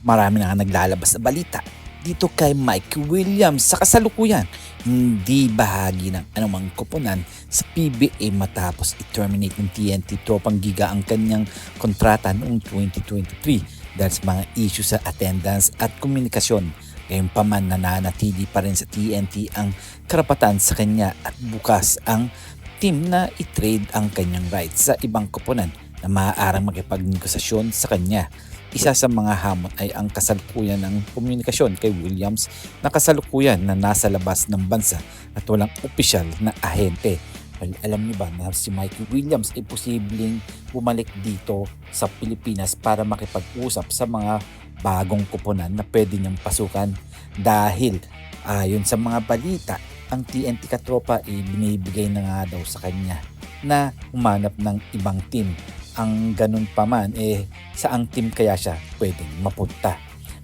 Marami na nga naglalabas na balita dito kay Mike Williams sa kasalukuyan. Hindi bahagi ng anumang koponan sa PBA matapos i-terminate ng TNT Tropang Giga ang kanyang kontrata noong 2023 dahil sa mga issue sa attendance at komunikasyon. Gayunpaman nananatili pa rin sa TNT ang karapatan sa kanya at bukas ang team na i-trade ang kanyang rights sa ibang koponan na maaaring makipagnegosasyon sa kanya. Isa sa mga hamon ay ang kasalukuyan ng komunikasyon kay Williams na kasalukuyan na nasa labas ng bansa at walang opisyal na ahente. Well, alam niyo ba na si Mikey Williams ay posibleng bumalik dito sa Pilipinas para makipag-usap sa mga bagong koponan na pwede niyang pasukan dahil ayon sa mga balita, ang TNT Katropa ay binibigay na nga daw sa kanya na humanap ng ibang team. Ang ganun pa man, saang team kaya siya pwedeng mapunta?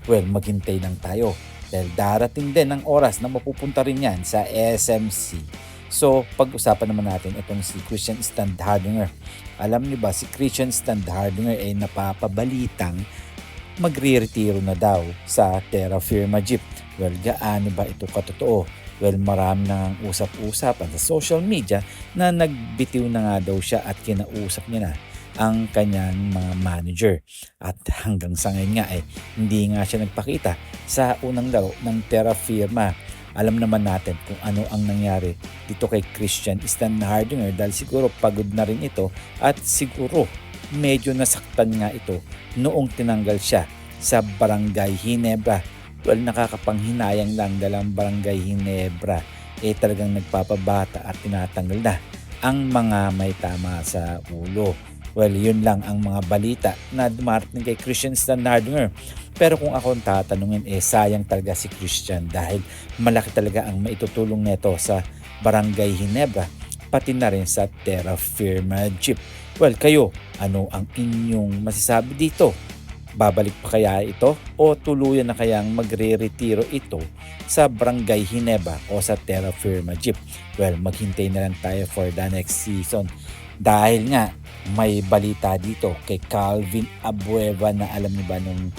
Well, maghintay lang tayo dahil darating din ang oras na mapupunta rin yan sa SMC. So, pag-usapan naman natin itong si Christian Standhardinger. Alam niyo ba, si Christian Standhardinger ay napapabalitang magre-retiro na daw sa Terra Firma Jeep. Well, gaano ba ito katotoo? Well, marami nang usap-usapan sa social media na nagbitiw na nga daw siya at kinausap niya na ang kanyang mga manager. At hanggang sa ngayon nga hindi nga siya nagpakita sa unang laro ng Terra Firma. Alam naman natin kung ano ang nangyari dito kay Christian Standhardinger dahil siguro pagod na rin ito at siguro medyo nasaktan nga ito noong tinanggal siya sa Barangay Ginebra. Well, nakakapanghinayang lang dahil ang Barangay Ginebra talagang nagpapabata at tinatanggal na ang mga may tama sa ulo. Well, yun lang ang mga balita na dumarating kay Christian Standhardinger. Pero kung ako ang tatanungin, sayang talaga si Christian dahil malaki talaga ang maitutulong nito sa Barangay Ginebra pati na rin sa Terra Firma Jeep. Well, kayo, ano ang inyong masasabi dito? Babalik pa kaya ito o tuluyan na kayang magre-retiro ito sa Barangay Ginebra o sa Terra Firma Jeep? Well, maghintay na lang tayo for the next season. Dahil nga may balita dito kay Calvin Abueva na alam niyo ba nung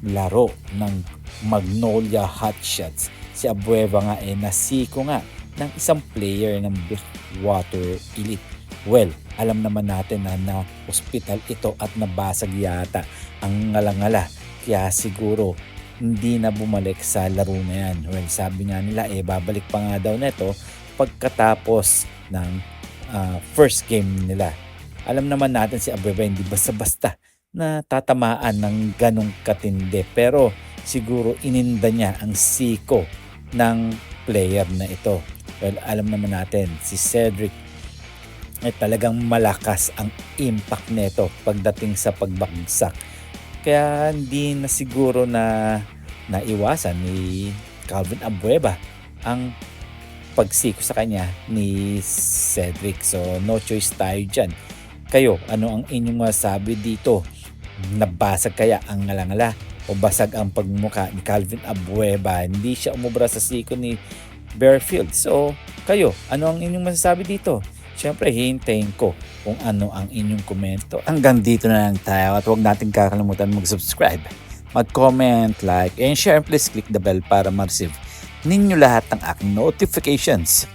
laro ng Magnolia Hotshots, si Abueva nga nasiko nga ng isang player ng Blackwater Elite. Well, alam naman natin na hospital ito at nabasag yata ang ngala-ngala. Kaya siguro hindi na bumalik sa laro na yan. Well, sabi nga nila babalik pa nga daw nito pagkatapos ng first game nila. Alam naman natin si Abueva hindi basta-basta na tatamaan ng ganong katindi. Pero siguro ininda niya ang siko ng player na ito. Well, alam naman natin si Cedric talagang malakas ang impact nito pagdating sa pagbagsak. Kaya hindi na siguro na naiwasan ni Calvin Abueva ang pagsiko sa kanya ni Cedric. So no choice tayo dyan. Kayo, ano ang inyong masabi dito? Nabasag kaya ang ngala-ngala o basag ang pagmumukha ni Calvin Abueva? Hindi siya umubra sa siko ni Bearfield. So kayo, ano ang inyong masasabi dito? Siyempre, hihintayin ko kung ano ang inyong komento. Hanggang dito na lang tayo at huwag natin kakalimutan mag-subscribe, mag-comment, like, and share. Please click the bell para ma-receive ninyo lahat ng aking notifications.